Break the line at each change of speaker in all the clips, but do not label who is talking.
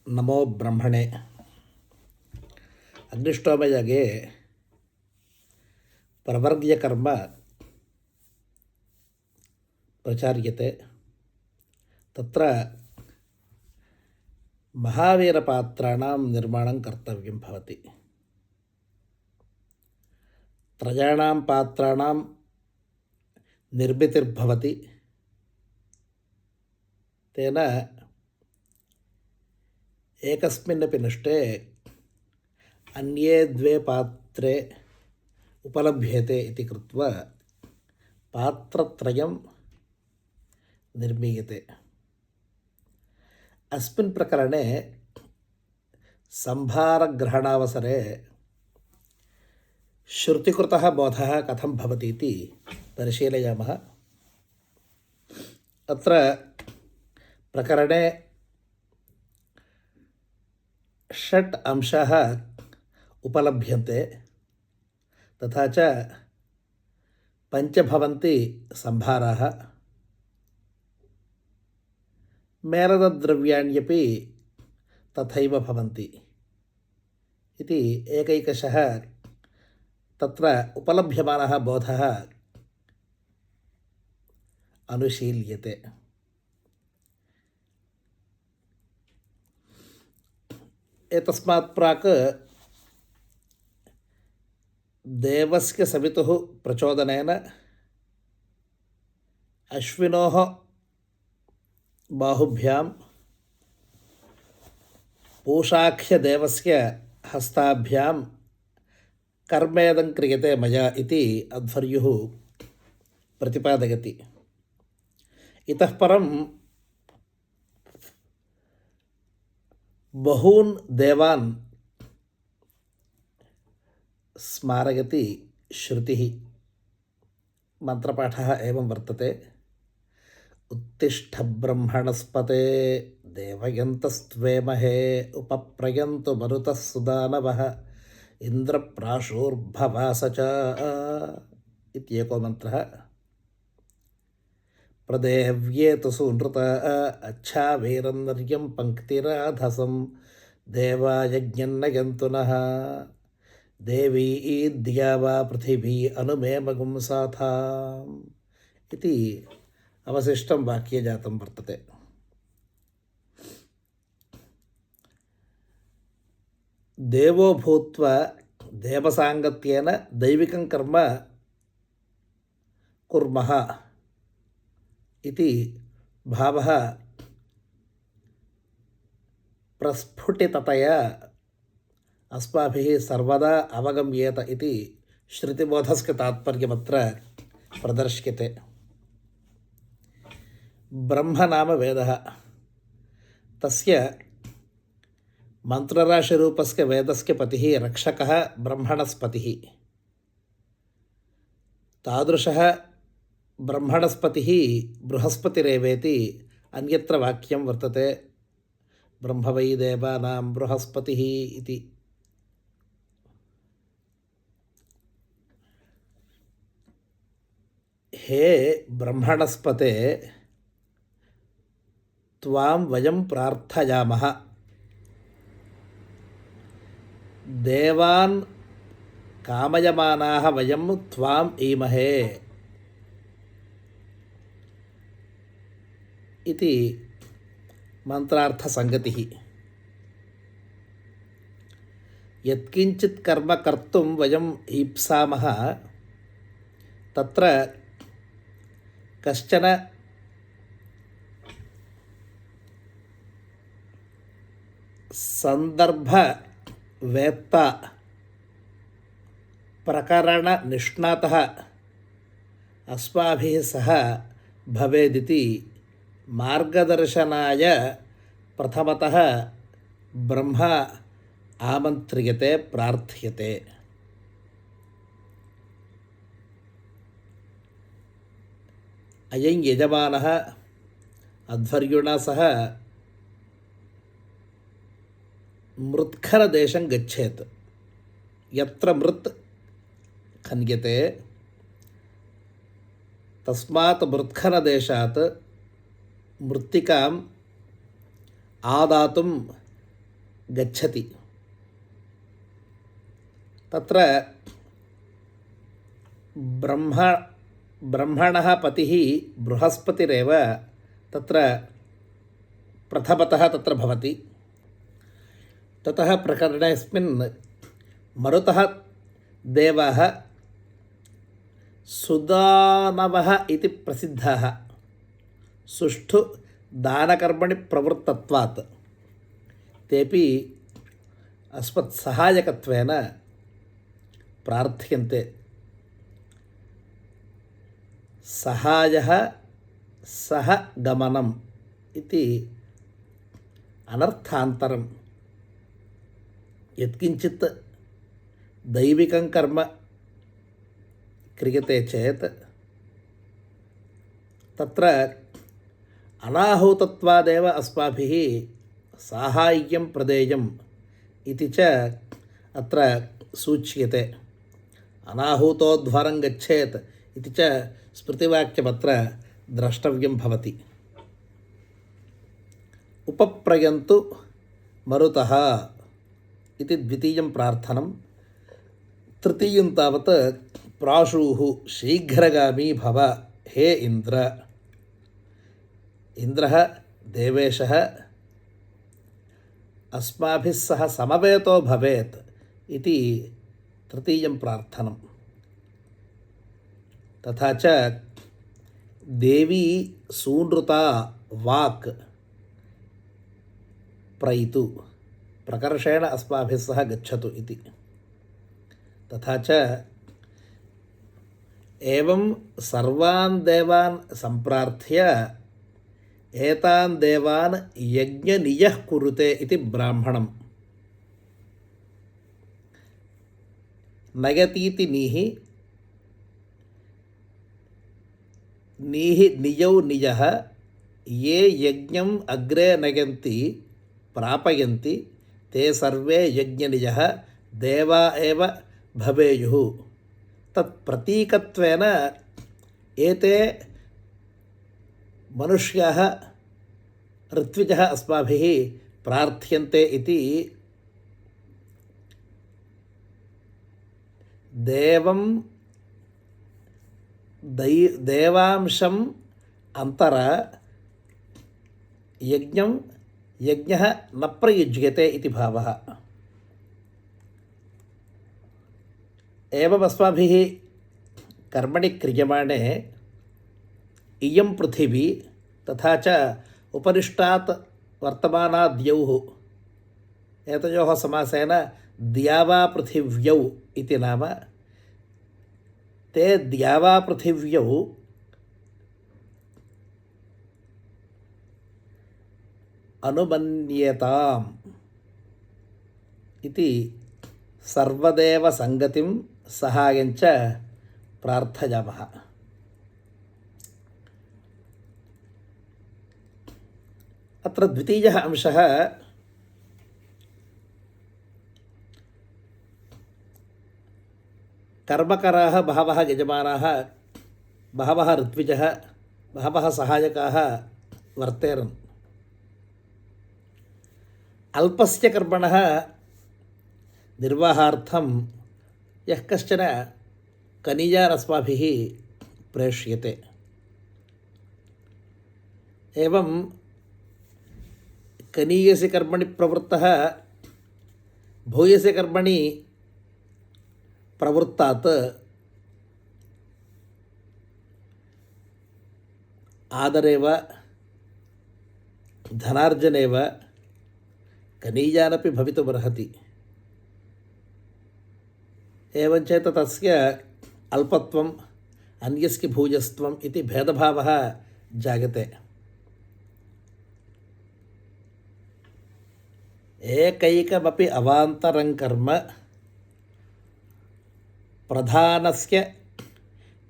ನಮೋ ಬ್ರಹ್ಮಣೆ. ಅಗ್ನಿಷ್ಠೋಮಯಗೆ ಪ್ರವರ್ಗ್ಯ ಕರ್ಮ ಪ್ರಚಾರ್ಯತೆ. ತತ್ರ ಮಹಾವೀರಪಾತ್ರಾಣಾಂ ನಿರ್ಮಾಣಂ ಕರ್ತವ್ಯಂ ಭವತಿ. ತ್ರಯಾಣಾಂ ಪಾತ್ರಾಣಾಂ ನಿರ್ಮಿತಿರ್ಭವತಿ. ತೇನ ಏಕಸ್ಮಿನ್ನಪಿ ನಷ್ಟೇ ಅನ್ಯೇ ದ್ವೇ ಪಾತ್ರೆ ಉಪಲಭ್ಯತೆ ಇತಿ ಕೃತ್ವಾ ಪಾತ್ರತ್ರಯಂ ನಿರ್ಮೀಯತೆ. ಅಸ್ಮಿನ್ ಪ್ರಕರಣೆ ಸಂಭಾರಗ್ರಹಣಾವಸರೆ ಶ್ರುತಿಕೃತಃ ಬೋಧಃ ಕಥಂ ಭವತಿ ಇತಿ ಪರಿಶೀಲಯಾಮಃ. ಅತ್ರ ಪ್ರಕರಣೆ ಷಟ್ ಅಂಶಾಃ ಉಪಲಭ್ಯಂತೆ. ತಥಾ ಚ ಪಂಚ ಭವಂತಿ ಸಂಭಾರಾಃ. ಮೇಲದದ್ರವ್ಯಾಣ್ಯಪಿ ತಥೈವ ಭವಂತಿ ಇತಿ ಏಕೈಕಶಃ ತತ್ರ ಉಪಲಭ್ಯಮಾನಃ ಬೋಧಃ ಅನುಶೀಲ್ಯತೆ. एतस्मात् प्राक् देवस्य सवितुः प्रचोदनेन अश्विनोः बाहुभ्यां पूषाख्यदेवस्य हस्ताभ्यां कर्मेदं क्रियते मया इति अध्वर्युः प्रतिपादयति. इतः परं बहून् देवान् स्मारयति श्रुतिः. मंत्रपाठः एवं वर्तते. उत्तिष्ठ ब्रह्मणस्पते देवयन्तस्त्वेमहे उपप्रयन्तु मरुतः सुदानवः इन्द्रप्राशोर्भवास च इत्येको मंत्रः. प्रदेव्येतु सूनृत अच्छावीरन्नर्यं पंक्तिराधसं देवायज्ञन्नयन्तु नः देवी ईद्या वा पृथिवी अनुमेमगुं साथाम् इति अवशिष्टं वाक्यजातं वर्तते. देवो भूत्वा देवसाङ्गत्येन दैविकं कर्म कुर्मः इति भावः प्रस्फुटिततया अस्माभिः सर्वदा अवगम्येत इति श्रुतिबोधस्य तात्पर्यमत्र प्रदर्श्यते. ब्रह्म नाम वेदः. तस्य मंत्रराशिरूपस्य वेदस्य पतिः रक्षकः ब्रह्मणस्पतिः. तादृशः ब्रह्मणस्पतिः बृहस्पतिरेवेति अन्यत्र वाक्यं वर्तते. ब्रह्म वै देवानां बृहस्पतिः इति. हे ब्रह्मणस्पते त्वां वयं प्रार्थयामः. देवान् कामयमानाः वयं त्वाम् ईमहे इति मंत्रार्थसंगतिः. यत्किंचित् कर्म कर्तुं वयम् ईप्सामः तत्र कश्चन संदर्भवेत्ता प्रकरणनिष्णातः अस्माभिः सह भवेदिति मार्गदर्शनाय प्रथमतः ब्रह्म आमन्त्र्यते, प्रार्थ्यते. अयं यजमानः अध्वर्युणा सह मृत्खरदेशं गच्छेत्. यत्र मृत् खन्यते तस्मात् मृत्खरदेशात् मृत्तिकां आदातुं गच्छति। तत्र ब्रह्मणः पतिः बृहस्पतिरेव तत्र प्रथमतः तत्र भवति। ततः प्रकरणेऽस्मिन् मरुतः देवाः सुदानवः इति प्रसिद्धाः सुष्ठु दानकर्मणि प्रवृत्तत्वात् तेपि अस्मत्सहायकत्वेन प्रार्थ्यन्ते। सहायः सह गमनम् इति अनर्थान्तरं। यत्किञ्चित् दैविकं कर्म क्रियते चेत् तत्र अनाहूतत्वादेव अस्माभिः साहाय्यं प्रदेयम् इति च अत्र सूच्यते। अनाहूतोध्वरं गच्छेत् इति च स्मृतिवाक्यमत्र द्रष्टव्यं भवति। उपप्रयन्तु मरुतः इति द्वितीयं प्रार्थनं। तृतीयं तावत् प्राशुः शीघ्रगामी भव हे इन्द्र। इन्द्रः देवेशः अस्माभिः सह समवेतो भवेत् इति तृतीयं प्रार्थनं। तथा च देवी सूनृता वाक् प्रयितु प्रकर्षेण अस्माभिः सह गच्छतु इति। तथा च एवं सर्वान् देवान् सम्प्रार्थ्य एतान् देवान् यज्ञनियः कुरुते इति ब्राह्मणम्। नयतीति नीहि नियौ नियः ये यज्ञम् अग्रे नयन्ति प्रापयन्ति ते सर्वे यज्ञनियः देवा एव भवेयुः। तत्प्रतीकत्वेन एते मनुष्याः ऋत्विजः अस्माभिः प्रार्थ्यन्ते इति देवांशम् अन्तर यज्ञः न प्रयुज्यते इति भावः। एवम् अस्माभिः कर्मणि क्रियमाणे इयं पृथिवी तथा च उपरिष्टात् वर्तमानाद्यौः एतयोः समासेन द्यावापृथिव्यौ इति नाम। ते द्यावापृथिव्यौ अनुमन्येताम् इति सर्वदेव संगतिं सहायञ्च प्रार्थयामः। अत्र द्वितीयः अंशः कर्मकराः बहवः यजमानाः बहवः ऋत्विजः बहवः सहायकाः वर्तेरन्। अल्पस्य कर्मणः निर्वाहार्थं यः कश्चन कनीयान् अस्माभिः प्रेष्यते। एवं कनीयस्य कर्मणि प्रवृत्तः भूयस्य कर्मणि प्रवृत्तात् आदरेव धनार्जनेव कनीयानपि भवितुमर्हति। एवञ्चेत् तस्य अल्पत्वम् अन्यस्य भूयस्त्वम् इति भेदभावः जायते। एकैकमपि अवान्तरं कर्म प्रधानस्य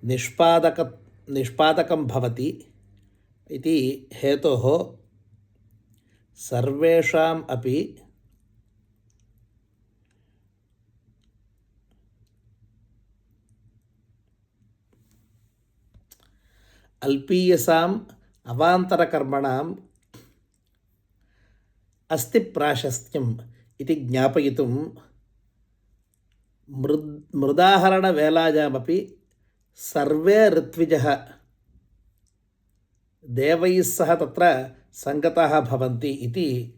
निष्पादकं भवति इति हेतोः सर्वेषाम् अपि अल्पीयसाम् अवान्तरकर्मणां अस्ति प्राशस्त्यम् इति ज्ञापयितुं मृदाहरणवेलायामपि सर्वे ऋत्विजः देवैः सह तत्र सङ्गताः भवन्ति इति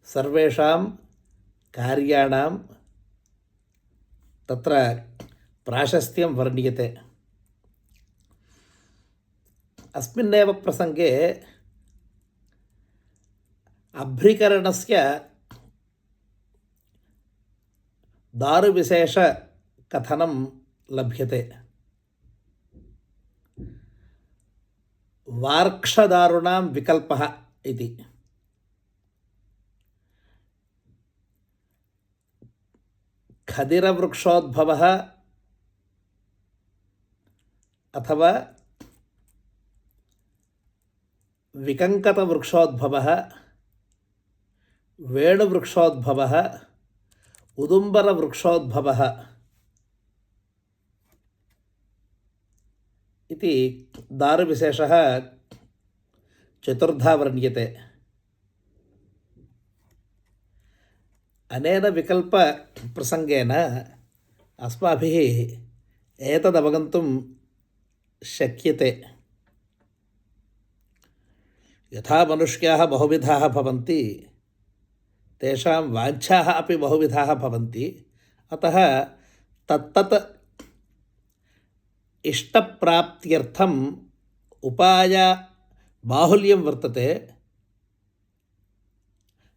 सर्वेषां कार्याणां तत्र प्राशस्त्यं वर्ण्यते। अस्मिन्नेव प्रसङ्गे अभ्रीकरणस्य दारुविशेषकथनं लभ्यते। वार्क्षदारूणां विकल्पः इति। खदिरवृक्षोद्भवः अथवा विकङ्कतवृक्षोद्भवः, वेणुवृक्षोद्भवः, उदुम्बरवृक्षोद्भवः इति दारुविशेषः चतुर्धा वर्ण्यते। अनेन विकल्पप्रसङ्गेन अस्माभिः एतदवगन्तुं शक्यते। यथा मनुष्याः बहुविधाः भवन्ति, तेषां वाञ्छाः अपि बहुविधाः भवन्ति। अतः तत्तत् इष्टप्राप्त्यर्थम् उपायबाहुल्यं वर्तते।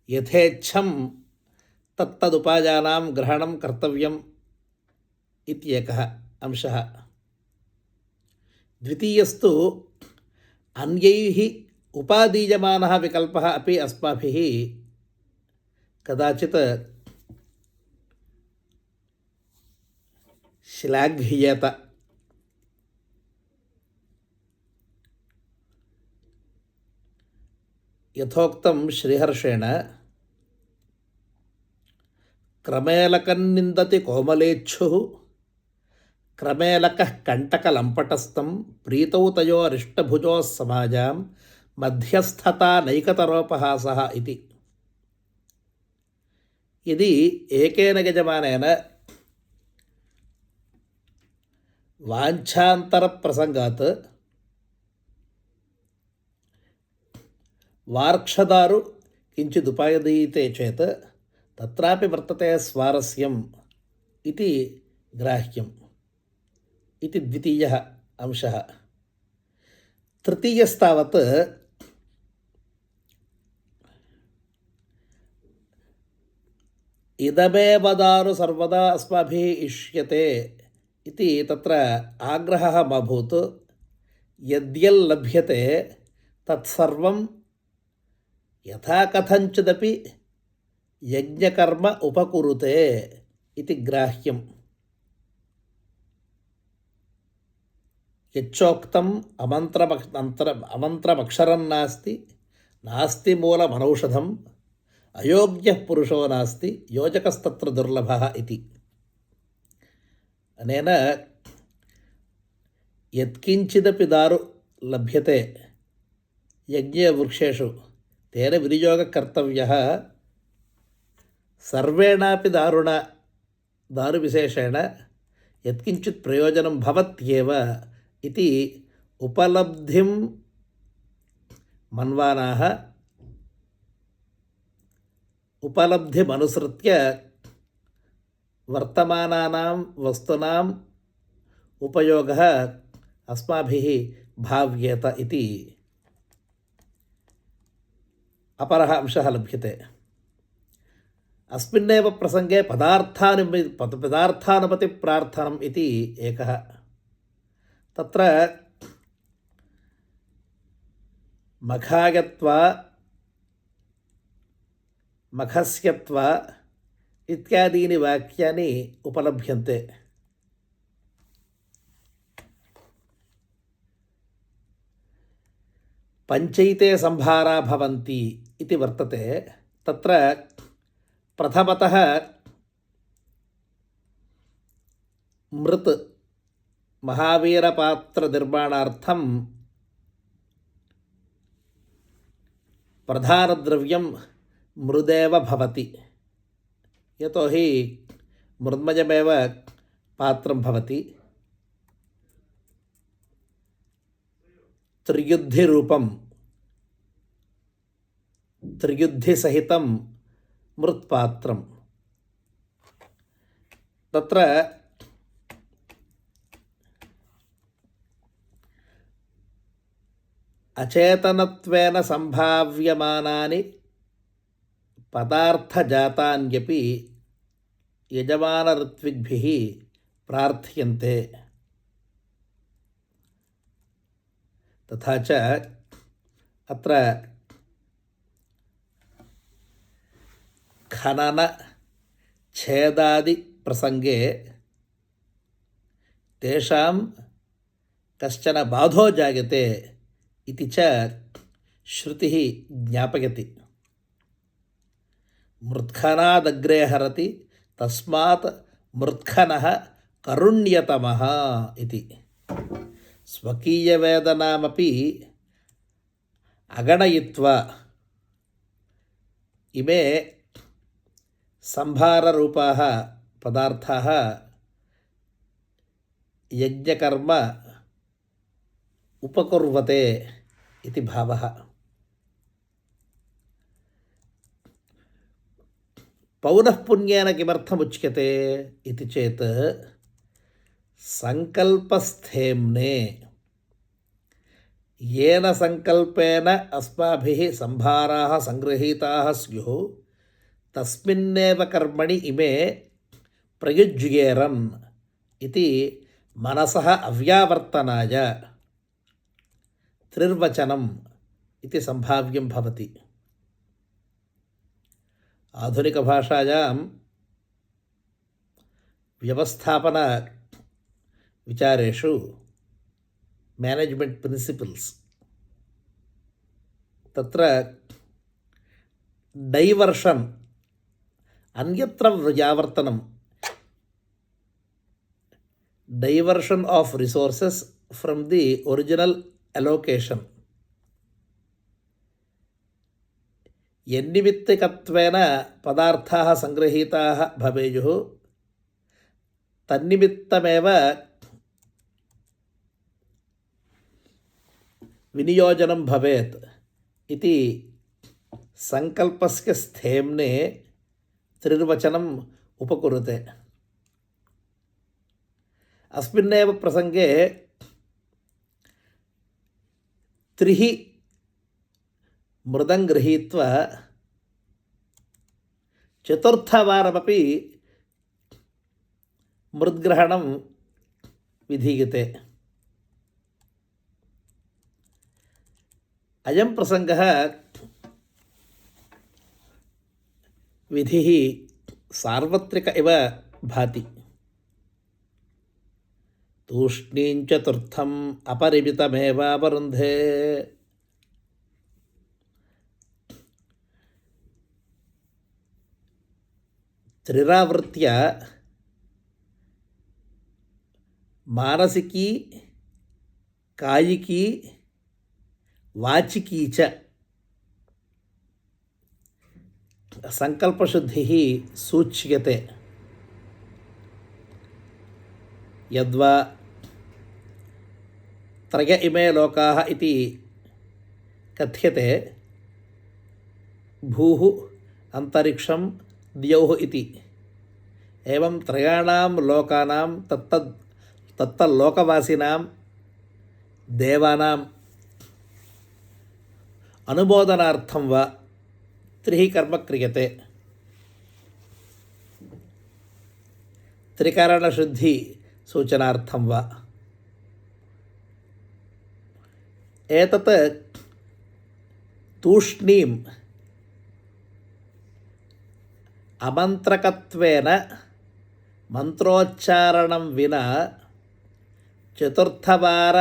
यथेच्छं तत्तदुपायानां ग्रहणं कर्तव्यम् इत्येकः अंशः। द्वितीयस्तु अन्यैः उपादीयमानः विकल्पः अपि अस्माभिः कदाचित् श्लाघ्येत। यथोक्तं श्रीहर्षेण क्रमेलकन्निन्दति कोमलेच्छुः क्रमेलकः कण्टकलम्पटस्थं प्रीतौ तयोरिष्टभुजोः समाजां मध्यस्थता नैकतरोपहासः इति। यदि एकेन यजमानेन वाञ्छान्तरप्रसङ्गात् वार्क्षदारु किञ्चिदुपायदीयते चेत् तत्रापि वर्तते स्वारस्यम् इति ग्राह्यम् इति द्वितीयः अंशः। तृतीयस्तावत् इदमेव दारु सर्वदा अस्माभिः इष्यते इति तत्र आग्रहः मा भूत्। यद्यल्लभ्यते तत्सर्वं यथा कथञ्चिदपि यज्ञकर्म उपकुरुते इति ग्राह्यम्। यच्चोक्तम् अमन्त्रमक्षरं नास्ति, नास्ति मूलमनौषधम्, अयोग्यः पुरुषो नास्ति, योजकस्तत्र दुर्लभः इति। अनेन यत्किञ्चिदपि दारु लभ्यते यज्ञवृक्षेषु तेन विनियोगः कर्तव्यः। सर्वेणापि दारुविशेषेण यत्किञ्चित् प्रयोजनं भवत्येव इति उपलब्धिं मन्वानाः उपलब्धिमनुसृत्य वर्तमानानां वस्तूनाम् उपयोगः अस्माभिः भाव्येत इति अपरः अंशः लभ्यते। अस्मिन्नेव प्रसङ्गे पदार्थानुमतिप्रार्थनम् इति एकः। तत्र मखायत्वा मखस्यत्वा इत्यादीनि वाक्यानि उपलभ्यन्ते। पञ्चैते संभारा भवन्ति इति वर्तते। तत्र प्रथमतः मृत् महावीरपात्रनिर्माणार्थं प्रधानद्रव्यं मृदेव भवति, यतोहि मृन्मयमेव पात्रं भवति। त्रियुद्धिरूपं त्रियुद्धिसहितं मृत्पात्रं। तत्र अचेतनत्वेन सम्भाव्यमानानि पदार्थजातान्यपि यजमानऋत्विग्भिः प्रार्थ्यन्ते। तथा च अत्र खनन छेदादि प्रसंगे तेषां कश्चन बाधो जायते इति च श्रुतिः ज्ञापयति। मृत्खनादग्रे हरति तस्मात् मृत्खनः करुण्यतमः इति। स्वकीयवेदनामपि अगणयित्वा इमे संभाररूपाः पदार्थाः यज्ञकर्म उपकुर्वते इति भावः। पौनःपुन्येन किमर्थमुच्यते इति चेत् संकल्पस्थेम्ने, येन संकल्पेन अस्माभिः संभाराः संगृहीताः स्युः तस्मिन्नेव कर्मणि इमे प्रयुज्येरन् इति मनसः अव्यावर्तनाय त्रिर्वचनम् इति संभाव्यं भवति। आधुनिकभाषायां व्यवस्थापन विचारेषु मैनेजमेंट प्रिंसिपल्स तत्र डैवर्षन् अन्यत्र व्यावर्तनं, diversion of resources from the original allocation, यन्निमित्तिकत्वेन पदार्थाः संगृहीताः भवेयुः तन्निमित्तमेव विनियोजनं भवेत् इति संकल्पस्य स्थेम्ने त्रिर्वचनम् उपकुरुते। अस्मिन्नेव प्रसंगे त्रिः मृदं गृहीत्वा चतुर्थवारमपि मृद्ग्रहणं विधीयते। अयं प्रसंगः विधिः सार्वत्रिक इव भाति। तूष्णीं चतुर्थम् अपरिमितमेवावरुन्धे। त्रिरावृत्य मानसिकी कायिकी वाचिकी च संकल्पशुद्धिः सूच्यते। यद्वा त्रय इमे लोकाः इति कथ्यते, भूः अंतरिक्षं द्यौः इति। एवं त्रयाणां लोकानां तत्तल्लोकवासिनां देवानाम् अनुमोदनार्थं वा त्रिः कर्म क्रियते। त्रिकरणशुद्धि सूचनार्थं वा। एतत् तूष्णीम् अमन्त्रकत्वेन मंत्रोच्चारणं विना चतुर्थवार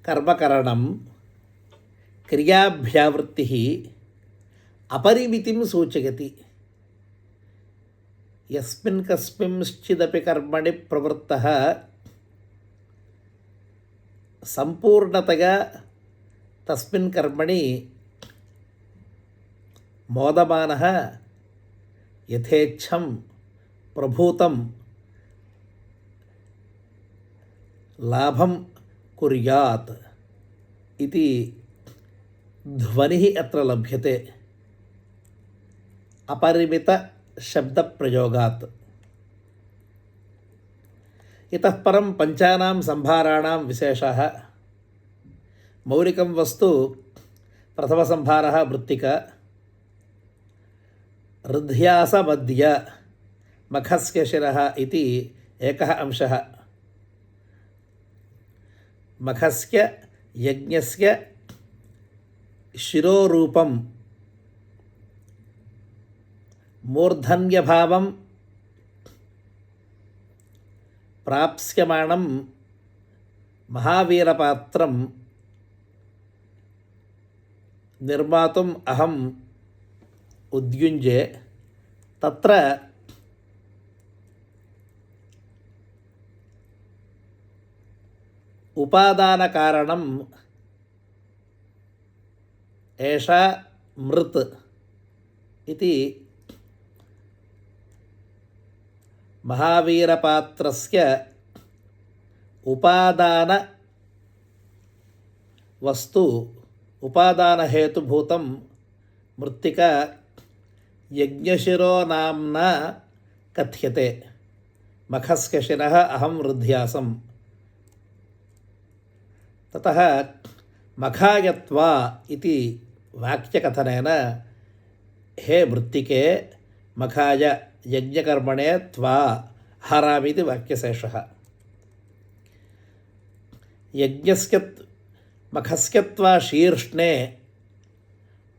कर्मकरणं क्रियाभ्यावृत्तिः अपरिमितिं सूचयति। यस्मिन् कस्मिंश्चिदपि कर्मणि प्रवृत्तः संपूर्णतया तस्मिन् कर्मणि मोदमानः यथेच्छं प्रभूतं लाभं कुर्यात् इति ध्वनिः अत्र लभ्यते अपरिमितशब्दप्रयोगात्। इतः परं पञ्चानां सम्भाराणां विशेषः। मौलिकं वस्तु प्रथमसंभारः मृत्तिका, हृद्यासमद्य मखस्य शिरः इति एकः अंशः। मखस्य यज्ञस्य शिरोरूपं मूर्धन्यभावं प्राप्स्यमाणं महावीरपात्रं निर्मातुम् अहम् उद्युञ्जे। तत्र उपादानकारणम् एषा मृत् इति महावीरपात्रस्य उपादानवस्तु उपादानहेतुभूतं मृत्तिका यज्ञशिरो नाम्ना कथ्यते। मखस्य शिरः अहं हृद्यासं। ततः मखायत्वा इति वाक्यकथनेन हे मृत्तिके मखाय यज्ञकर्मणे त्वा हरामि इति वाक्यशेषः। यज्ञस्य मखस्य त्वा शीर्ष्णे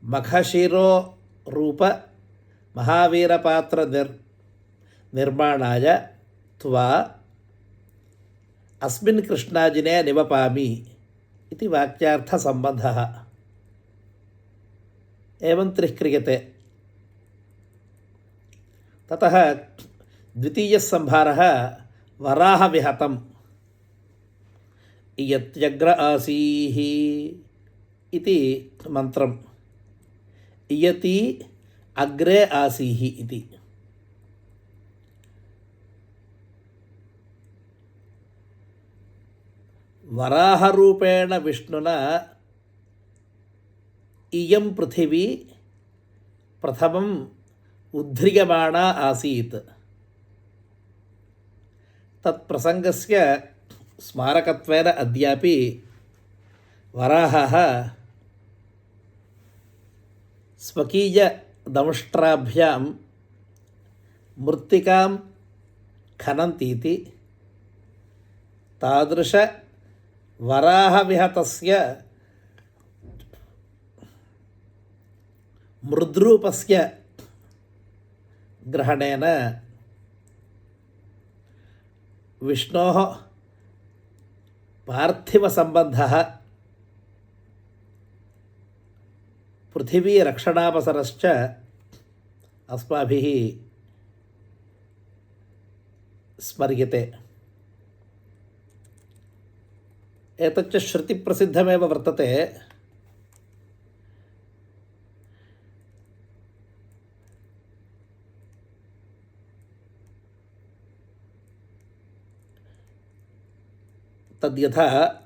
मखशिरो रूप महावीरपात्र निर्माणाय त्वा अस्मिन् कृष्णाजिने निवपामि इति वाक्यार्थसम्बन्धः। एवं त्रिः क्रियते। ततः द्वितीयः सम्भारः वराहविहतम्। इयत्यग्र आसीः इति मन्त्रम्। इयति अग्रे आसीः इति। वराहरूपेण विष्णुना इयं पृथिवी प्रथमम् उद्ध्रियमाणा आसीत्। तत्प्रसङ्गस्य स्मारकत्वेन अद्यापि वराहः स्वकीयदंष्ट्राभ्यां मृत्तिकां खनन्तीति। तादृशवराहविहतस्य मृद्रूपस्य ग्रहणेन विष्णोः पार्थिवसम्बन्धः पृथिवीरक्षणावसरश्च अस्माभिः स्मर्यते। एतच्च श्रुतिप्रसिद्धमेव वर्तते। तद्यथा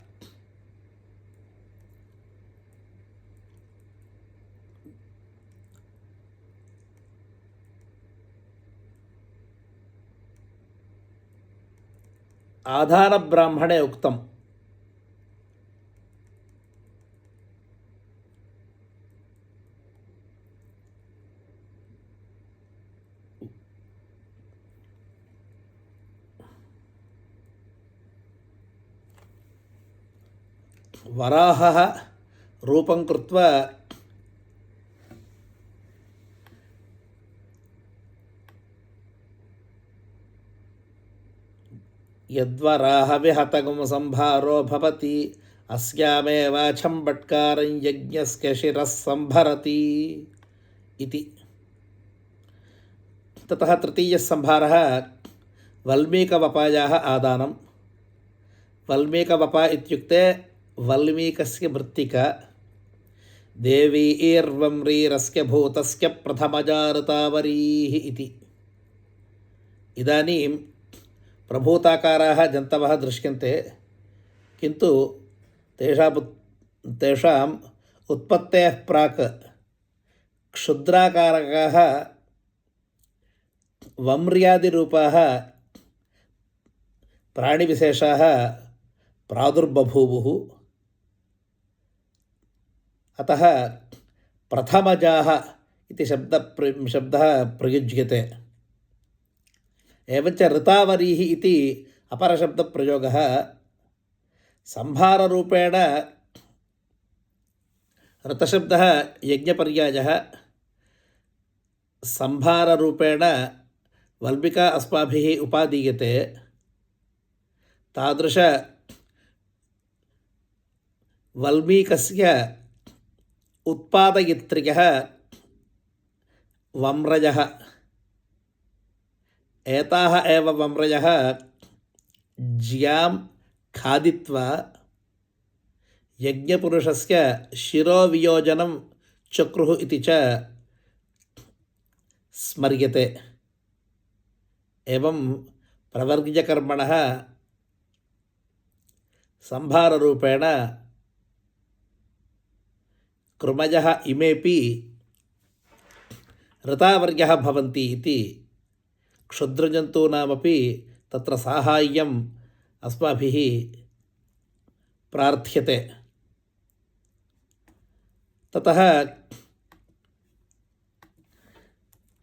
आधारब्राह्मणे उक्तम्। वराहः रूपं कृत्वा यद्वराहविहतगुंसंभारो भवति अस्यामेवाछम्बट्कारं यज्ञस्य शिरः संभरति इति। ततः तृतीयः संभारः वल्मीकवपायाः आदानं। वल्मीकवपा इत्युक्ते वल्मीकस्य मृत्तिका। देवीर्वम्रीरस्य भूतस्य प्रथमजा ऋतावरीः इति। इदानीं प्रभूताकाराः जन्तवः दृश्यन्ते, किन्तु तेषाम् उत्पत्तेः प्राक् क्षुद्राकारकाः वम्र्यादिरूपाः प्राणिविशेषाः प्रादुर्बभूवुः। अतः प्रथमजाः इति शब्दः प्रयुज्यते। एवञ्च ऋतावरीः इति अपरशब्दप्रयोगः संभाररूपेण। ऋतशब्दः यज्ञपर्यायः, संभाररूपेण वल्मिका अस्माभिः उपादीयते। तादृश वल्मीकस्य उत्पादयित्र्यः वम्रजः। एताः एव वम्रजः ज्यां खादित्वा यज्ञपुरुषस्य शिरोवियोजनं चक्रुः इति च स्मर्यते। एवं प्रवर्ग्यकर्मणः संभाररूपेण कृमजः इमेपि ऋतावर्यः भवन्ति इति क्षुद्रजन्तूनामपि तत्र साहाय्यम् अस्माभिः प्रार्थ्यते। ततः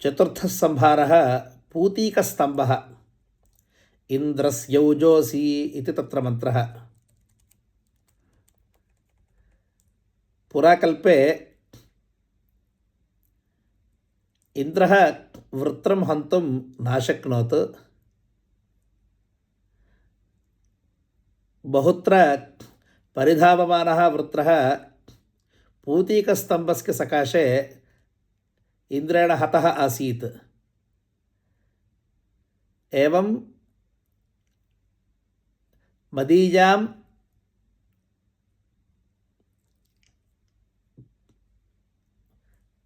चतुर्थः संभारः पूतीकस्तम्भः। इन्द्रस्यौजोऽसि इति तत्र मन्त्रः। पुराकल्पे इन्द्रः वृत्रं हन्तुं नाशक्नोत्। बहुत्र परिधावमानः वृत्रः पूतीकस्तम्भस्य सकाशे इन्द्रेण हतः आसीत्। एवं मदीयां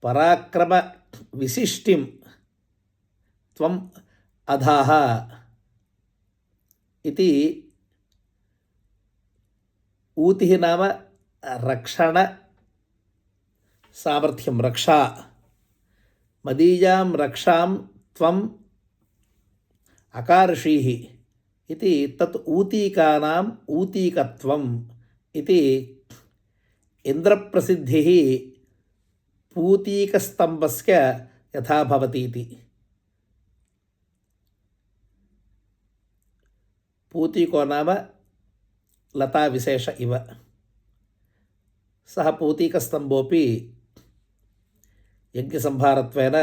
पराक्रमविशिष्टिं त्वम् अधाः इति। ऊतिः नाम रक्षणसामर्थ्यं, रक्षा। मदीयां रक्षां त्वम् अकार्षीः इति। तत् ऊतीकानाम् ऊतीकत्वम् इति। इन्द्रप्रसिद्धिः पूतीकस्तम्भस्य यथा भवति इति। पूतीको नाम लताविशेष इव। सः पूतीकस्तम्भोऽपि यज्ञसंभारत्वेन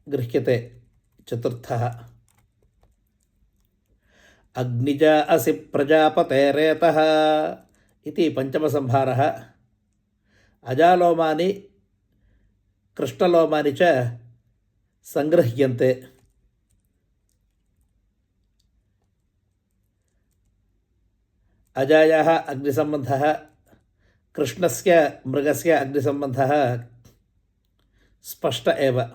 गृह्यते। चतुर्थः अग्निजा असि प्रजापतेरेतः इति पञ्चमसंभारः। अजालोमानि कृष्णलोमानि च सङ्गृह्यन्ते। अजायाः अग्निसम्बन्धः, कृष्णस्य मृगस्य अग्निसम्बन्धः स्पष्ट एव।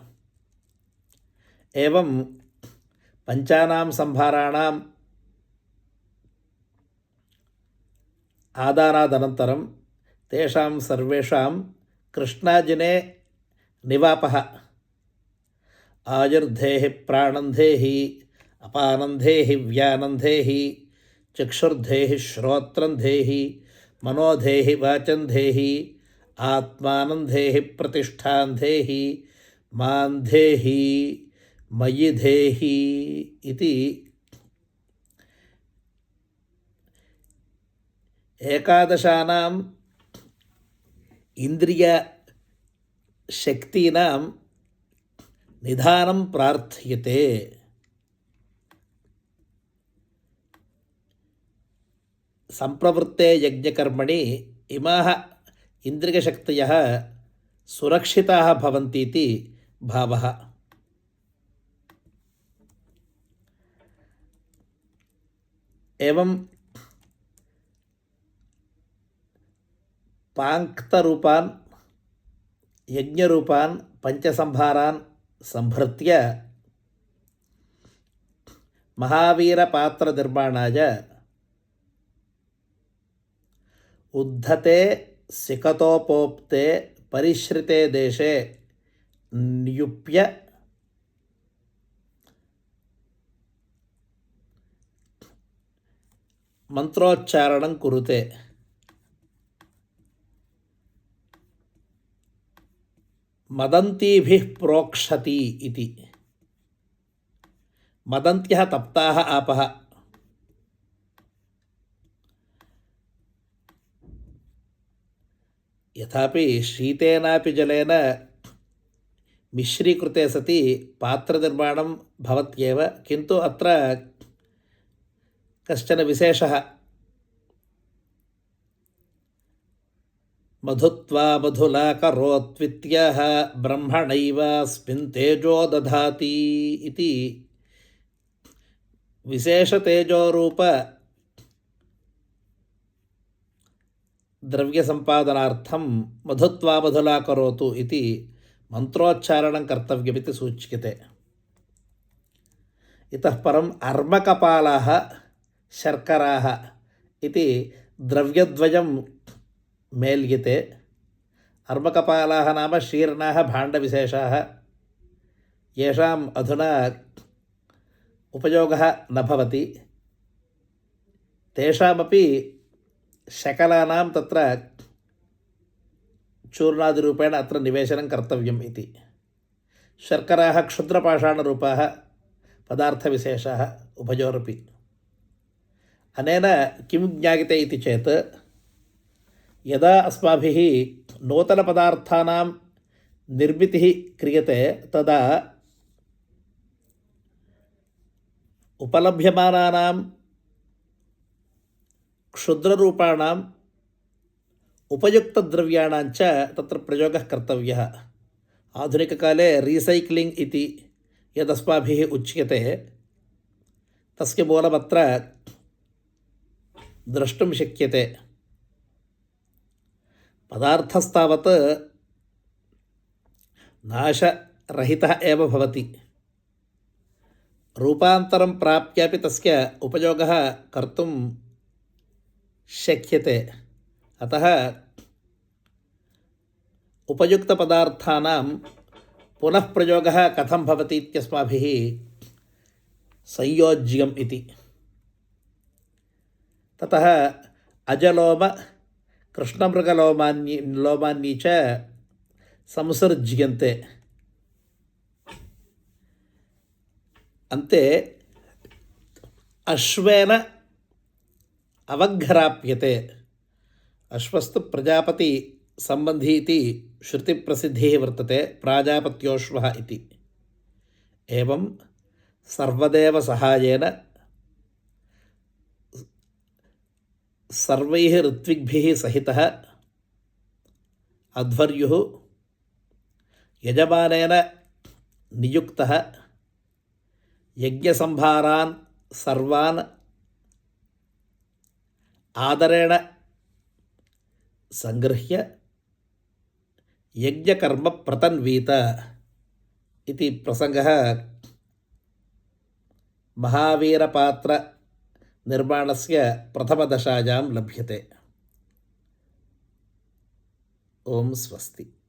एवं पञ्चानां संभाराणाम् आदानादनन्तरं तेषां सर्वेषां कृष्णाजिने निवापः। आयुर्धेहि प्राणन्धेहि अपानन्धेहि व्यानन्धेहि चक्षुर्धेहि श्रोत्रन्धेहि मनोधेहि वाचन्धेहि आत्मानन्धेहि प्रतिष्ठान्धेहि मान्धेहि मयि धेहि इति। एकादशानाम् इन्द्रियशक्तीनां निधानं प्रार्थ्यते। संप्रवृत्ते यज्ञकर्मणि इमाः इन्द्रियशक्तयः सुरक्षिताः भवन्तीति भावः। एवं पाङ्क्तरूपान् यज्ञरूपान् पञ्चसंभारान् संभृत्य महावीरपात्रनिर्माणाय उद्धते सिकतोपोक्ते परिश्रिते देशे नियुप्य मंत्रोच्चारणं कुरुते। मदन्तीभिः प्रोक्षति इति। मदन्त्यः तप्ताः आपः। यथापि शीतेनापि जलेन मिश्रीकृते सति पात्रनिर्माणं भवत्येव, किन्तु अत्र कश्चन विशेषः। मधुत्वा मधुलाकरोत्वित्यः ब्रह्मणैवास्मिन् तेजो दधाति इति विशेषतेजोरूप द्रव्यसम्पादनार्थं मधुत्वा मधुलाकरोतु इति मंत्रोच्चारणं कर्तव्यमिति सूच्यते। इतः परम् अर्मकपालाः शर्कराः इति द्रव्यद्वयं मेल्यते। अर्मकपालाः नाम शीर्णाः भाण्डविशेषाः, येषाम् अधुना उपयोगः न भवति। तेषामपि शकलानां तत्र चूर्णादिरूपेण अत्र निवेशनं कर्तव्यम् इति। शर्कराः क्षुद्रपाषाणरूपाः पदार्थविशेषाः उभयोरपि। अनेन किं ज्ञायते इति चेत्, यदा अस्माभिः नूतनपदार्थानां निर्मितिः क्रियते तदा उपलभ्यमानानां क्षुद्ररूपाणाम् उपयुक्तद्रव्याणां च तत्र प्रयोगः कर्तव्यः। आधुनिककाले रीसैक्लिङ्ग् इति यदस्माभिः उच्यते, तस्य मूलमत्र द्रष्टुं शक्यते। पदार्थस्तावत् नाशरहितः एव भवति। रूपान्तरं प्राप्यापि तस्य उपयोगः कर्तुं शक्यते। अतः उपयुक्तपदार्थानां पुनः प्रयोगः कथं भवति इत्यस्माभिः संयोज्यम् इति। ततः अजलोम कृष्णमृगलोमानि च संसर्ज्यन्ते। अन्ते अश्वेन अवघ्राप्यते। अश्वस्तु प्रजापति संबंधी इति श्रुतिप्रसिद्धिः वर्तते, प्राजापत्योश्वः इति। एवं सर्वदेव सहायेन सर्वैः ऋत्विग्भिः सहितः अध्वर्युः यजमानेन नियुक्तः यज्ञसंभारान् सर्वान् आदरेण संगृह्य यज्ञकर्म प्रतन्वीत इति प्रसंगः महावीरपात्र निर्माणस्य प्रथमदशायां लभ्यते। ओम स्वस्ति।